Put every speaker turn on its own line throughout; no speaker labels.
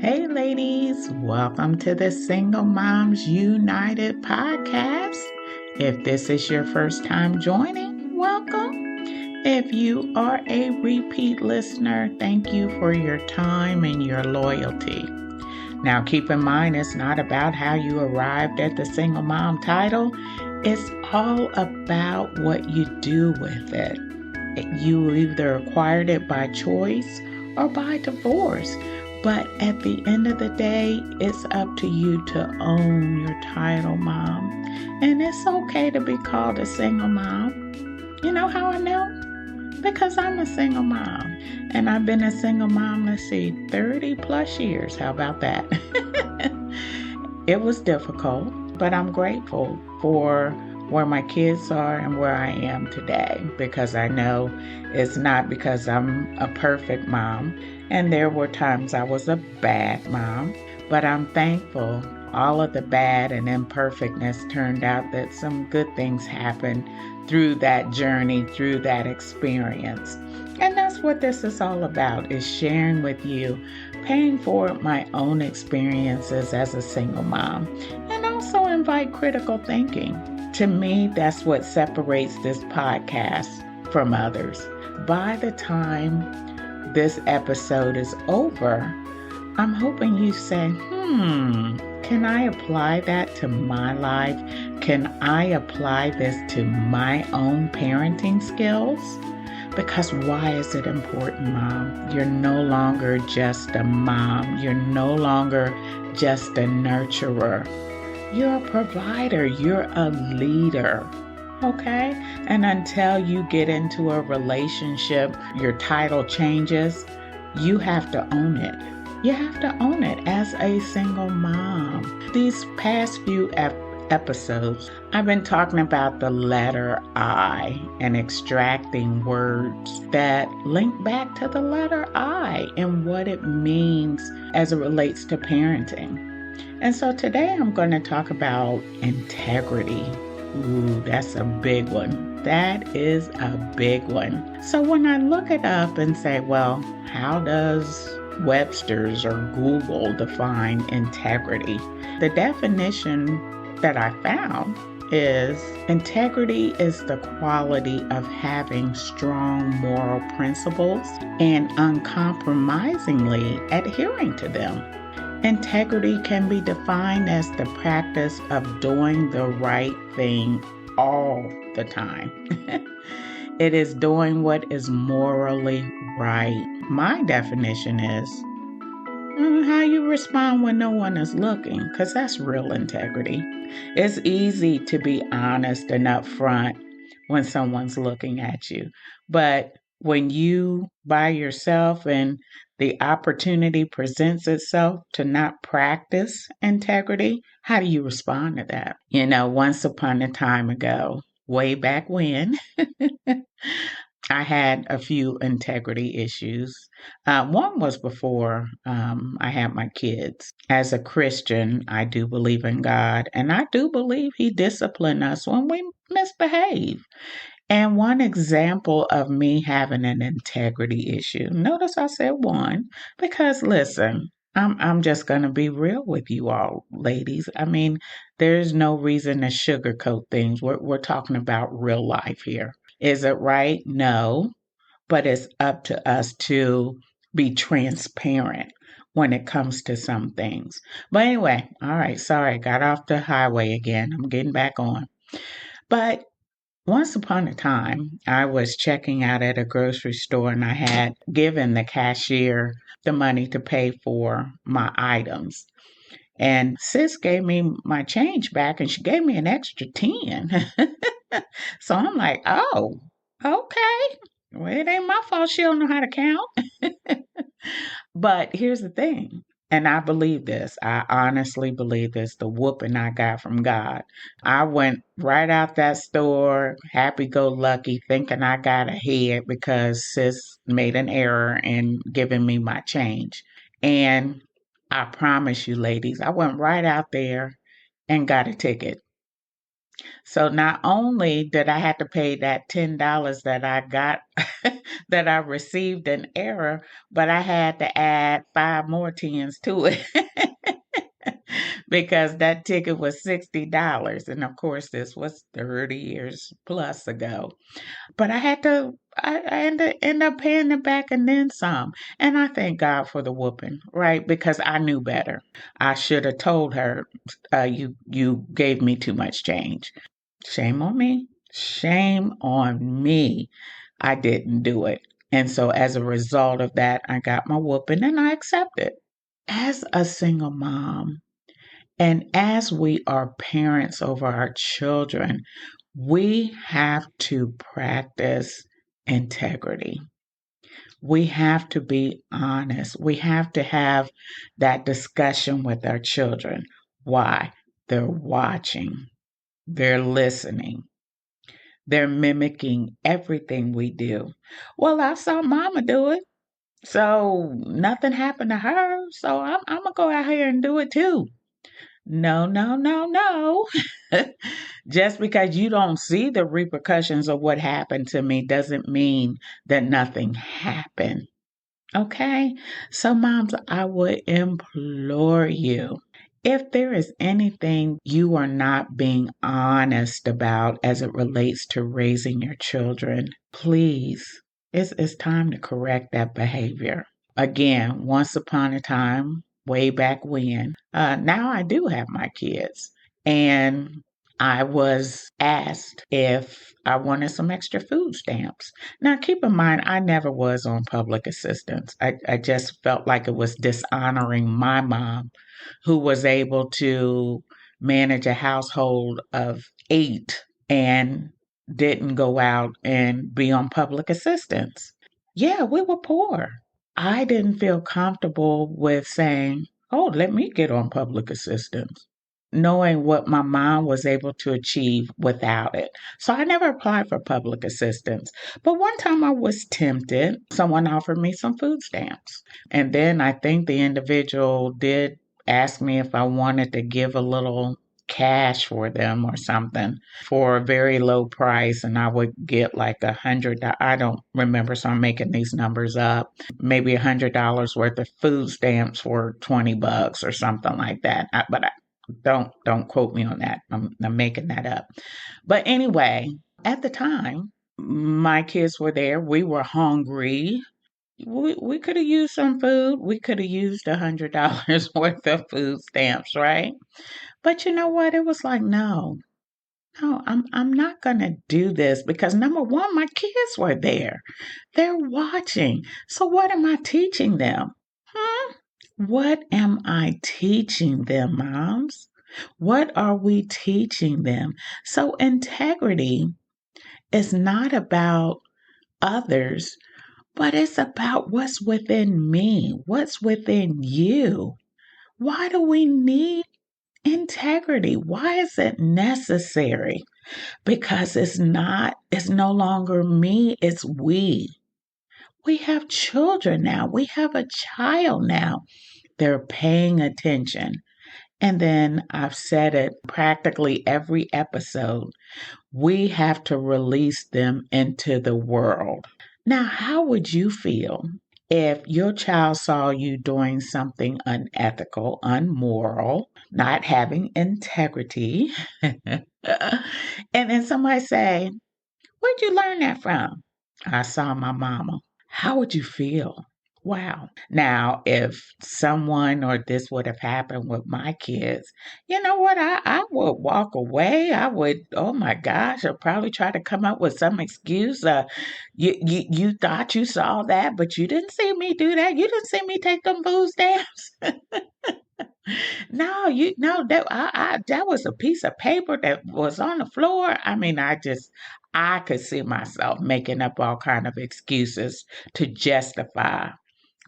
Hey, ladies, welcome to the Single Moms United podcast. If this is your first time joining, welcome. If you are a repeat listener, thank you for your time and your loyalty. Now, keep in mind, it's not about how you arrived at the single mom title. It's all about what you do with it. You either acquired it by choice or by divorce. But at the end of the day, it's up to you to own your title, mom. And it's okay to be called a single mom. You know how I know? Because I'm a single mom. And I've been a single mom, 30 plus years. How about that? It was difficult, but I'm grateful for where my kids are and where I am today, because I know it's not because I'm a perfect mom. And there were times I was a bad mom, but I'm thankful all of the bad and imperfectness turned out that some good things happened through that journey, through that experience. And that's what this is all about, is sharing with you, paying forward my own experiences as a single mom, and also invite critical thinking. To me, that's what separates this podcast from others. By the time this episode is over, I'm hoping you say, can I apply that to my life? Can I apply this to my own parenting skills? Because why is it important, Mom? You're no longer just a mom. You're no longer just a nurturer. You're a provider. You're a leader. Okay? And until you get into a relationship, your title changes, you have to own it. You have to own it as a single mom. These past few episodes, I've been talking about the letter I and extracting words that link back to the letter I and what it means as it relates to parenting. And so today I'm going to talk about integrity. Ooh, that's a big one. That is a big one. So when I look it up and say, well, how does Webster's or Google define integrity? The definition that I found is integrity is the quality of having strong moral principles and uncompromisingly adhering to them. Integrity can be defined as the practice of doing the right thing all the time. It is doing what is morally right. My definition is how you respond when no one is looking, because that's real integrity. It's easy to be honest and upfront when someone's looking at you. But when you by yourself and the opportunity presents itself to not practice integrity, how do you respond to that? Once upon a time ago, way back when, I had a few integrity issues. One was before I had my kids. As a Christian, I do believe in God, and I do believe He disciplined us when we misbehave. And one example of me having an integrity issue, notice I said one, because listen, I'm just going to be real with you all, ladies. I mean, there's no reason to sugarcoat things. We're talking about real life here. Is it right? No, but it's up to us to be transparent when it comes to some things. But anyway, all right, sorry, got off the highway again. I'm getting back on. But once upon a time, I was checking out at a grocery store and I had given the cashier the money to pay for my items. And sis gave me my change back and she gave me an extra 10. So I'm like, oh, okay. Well, it ain't my fault she don't know how to count. But here's the thing. And I believe this. I honestly believe this. The whooping I got from God. I went right out that store, happy-go-lucky, thinking I got ahead because sis made an error in giving me my change. And I promise you, ladies, I went right out there and got a ticket. So not only did I have to pay that $10 that I got, that I received in error, but I had to add five more tens to it because that ticket was $60. And of course, this was 30 years plus ago. But I end up paying it back and then some. And I thank God for the whooping, right? Because I knew better. I should have told her, you gave me too much change. Shame on me. Shame on me. I didn't do it. And so as a result of that, I got my whooping and I accepted. As a single mom, and as we are parents over our children, we have to practice integrity. We have to be honest. We have to have that discussion with our children. Why? They're watching, they're listening, they're mimicking everything we do. Well, I saw mama do it, so nothing happened to her, so I'm going to go out here and do it too. No, no, no, no. Just because you don't see the repercussions of what happened to me doesn't mean that nothing happened. Okay? So, moms, I would implore you, if there is anything you are not being honest about as it relates to raising your children, please, it's time to correct that behavior. Again, once upon a time, way back when, now I do have my kids. And I was asked if I wanted some extra food stamps. Now, keep in mind, I never was on public assistance. I just felt like it was dishonoring my mom, who was able to manage a household of eight and didn't go out and be on public assistance. Yeah, we were poor. I didn't feel comfortable with saying, oh, let me get on public assistance, knowing what my mom was able to achieve without it. So I never applied for public assistance. But one time I was tempted. Someone offered me some food stamps. And then I think the individual did ask me if I wanted to give a little cash for them or something for a very low price, and I would get like $100. I don't remember, so I'm making these numbers up. Maybe $100 worth of food stamps for $20 or something like that. But don't quote me on that. I'm making that up. But anyway, at the time, my kids were there. We were hungry. We could have used some food. We could have used $100 worth of food stamps, right? But you know what? It was like, no, no, I'm not gonna do this because number one, my kids were there. They're watching. So what am I teaching them? Hmm? What am I teaching them, moms? What are we teaching them? So integrity is not about others, but it's about what's within me, what's within you. Why do we need integrity? Why is it necessary? Because it's no longer me, it's we. We have children now. We have a child now. They're paying attention. And then I've said it practically every episode. We have to release them into the world. Now, how would you feel if your child saw you doing something unethical, unmoral, not having integrity, and then somebody say, where'd you learn that from? I saw my mama. How would you feel? Wow. Now, if someone or this would have happened with my kids, you know what? I would walk away. I would, oh my gosh, I'd probably try to come up with some excuse. You thought you saw that, but you didn't see me do that. You didn't see me take them food stamps. No, that was a piece of paper that was on the floor. I mean, I could see myself making up all kind of excuses to justify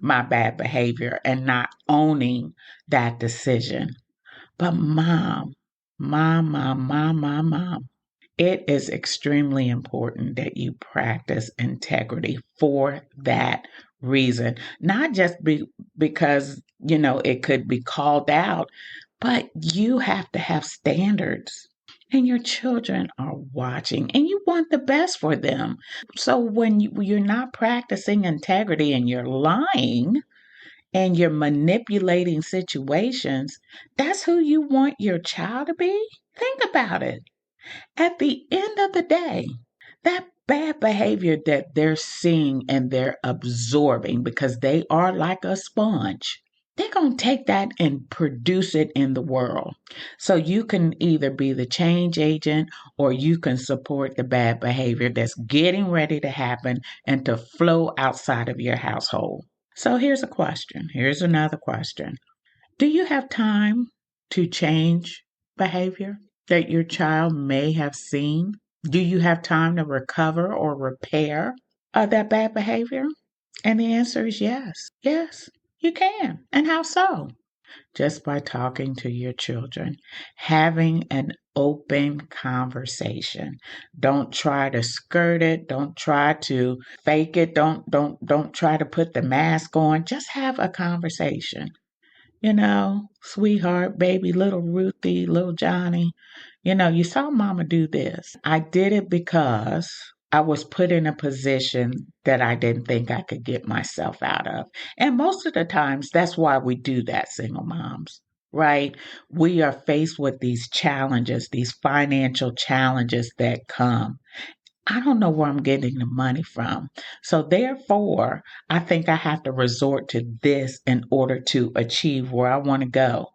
my bad behavior and not owning that decision. But mom, it is extremely important that you practice integrity for that reason. Not just because, it could be called out, but you have to have standards. And your children are watching and you want the best for them. So when you're not practicing integrity and you're lying and you're manipulating situations, that's who you want your child to be? Think about it. At the end of the day, that bad behavior that they're seeing and they're absorbing because they are like a sponge, they're going to take that and produce it in the world. So you can either be the change agent or you can support the bad behavior that's getting ready to happen and to flow outside of your household. So here's a question. Here's another question. Do you have time to change behavior that your child may have seen? Do you have time to recover or repair that bad behavior? And the answer is yes. Yes, you can. And how so? Just by talking to your children, having an open conversation. Don't try to skirt it, don't try to fake it, don't try to put the mask on. Just have a conversation. Sweetheart, baby, little Ruthie, little Johnny, you saw mama do this. I did it because I was put in a position that I didn't think I could get myself out of. And most of the times, that's why we do that, single moms, right? We are faced with these challenges, these financial challenges that come. I don't know where I'm getting the money from. So therefore, I think I have to resort to this in order to achieve where I want to go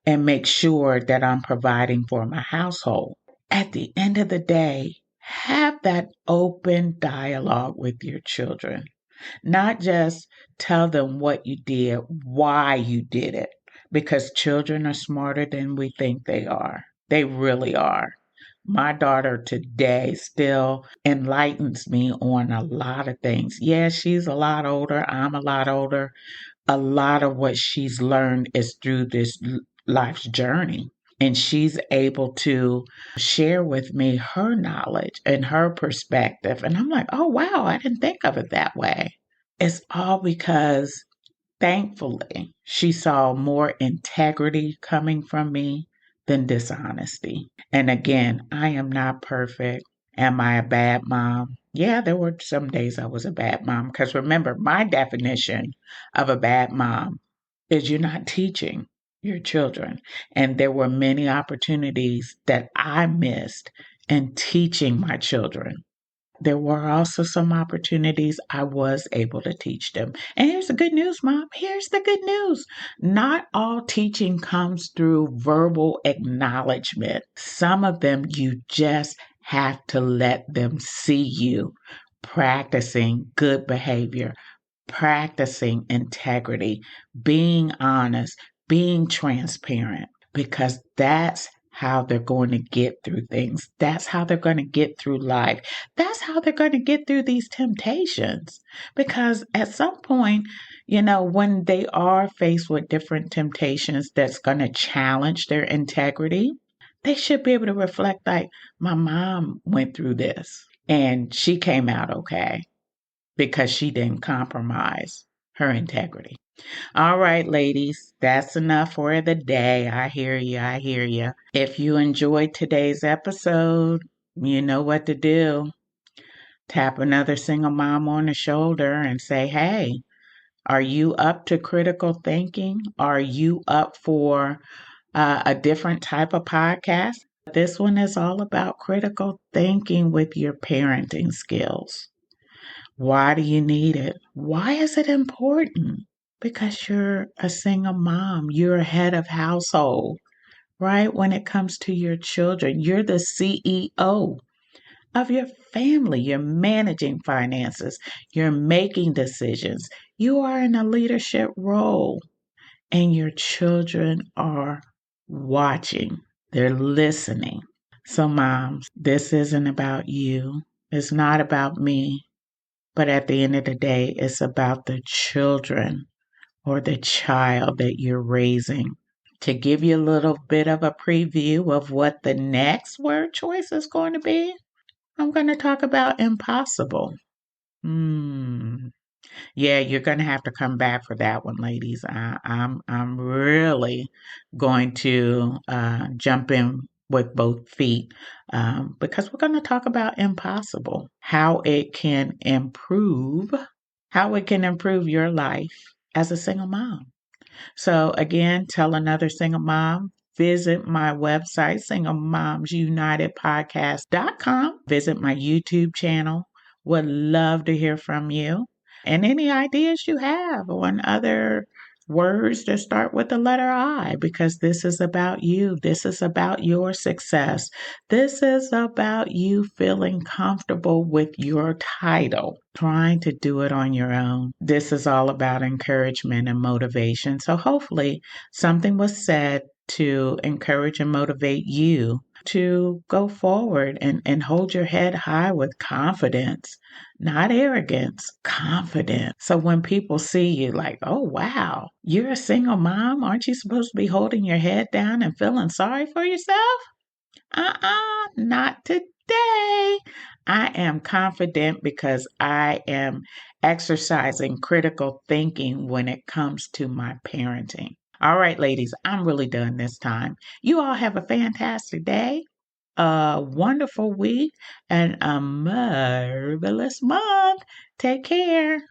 and make sure that I'm providing for my household. At the end of the day, have that open dialogue with your children, not just tell them what you did, why you did it, because children are smarter than we think they are. They really are. My daughter today still enlightens me on a lot of things. Yeah, she's a lot older. I'm a lot older. A lot of what she's learned is through this life's journey. And she's able to share with me her knowledge and her perspective. And I'm like, oh, wow, I didn't think of it that way. It's all because, thankfully, she saw more integrity coming from me than dishonesty. And again, I am not perfect. Am I a bad mom? Yeah, there were some days I was a bad mom. Because remember, my definition of a bad mom is you're not teaching your children. And there were many opportunities that I missed in teaching my children. There were also some opportunities I was able to teach them. And here's the good news, Mom. Here's the good news. Not all teaching comes through verbal acknowledgement. Some of them you just have to let them see you practicing good behavior, practicing integrity, being honest, being transparent, because that's how they're going to get through things. That's how they're going to get through life. That's how they're going to get through these temptations. Because at some point, when they are faced with different temptations that's going to challenge their integrity, they should be able to reflect like, my mom went through this and she came out okay because she didn't compromise her integrity. All right, ladies, that's enough for the day. I hear you. I hear you. If you enjoyed today's episode, you know what to do. Tap another single mom on the shoulder and say, hey, are you up to critical thinking? Are you up for a different type of podcast? This one is all about critical thinking with your parenting skills. Why do you need it? Why is it important? Because you're a single mom, you're a head of household, right? When it comes to your children, you're the CEO of your family. You're managing finances, you're making decisions, you are in a leadership role, and your children are watching, they're listening. So, moms, this isn't about you, it's not about me. But at the end of the day, it's about the children or the child that you're raising. To give you a little bit of a preview of what the next word choice is going to be, I'm going to talk about impossible. Yeah, you're going to have to come back for that one, ladies. I'm really going to jump in with both feet, because we're going to talk about impossible, how it can improve your life as a single mom. So again, tell another single mom. Visit my website, singlemomsunitedpodcast.com. Visit my YouTube channel. Would love to hear from you. And any ideas you have on other words that start with the letter I, because this is about you. This is about your success. This is about you feeling comfortable with your title, trying to do it on your own. This is all about encouragement and motivation. So hopefully something was said to encourage and motivate you to go forward and hold your head high with confidence, not arrogance, confidence. So when people see you like, oh, wow, you're a single mom. Aren't you supposed to be holding your head down and feeling sorry for yourself? Not today. I am confident because I am exercising critical thinking when it comes to my parenting. All right, ladies, I'm really done this time. You all have a fantastic day, a wonderful week, and a marvelous month. Take care.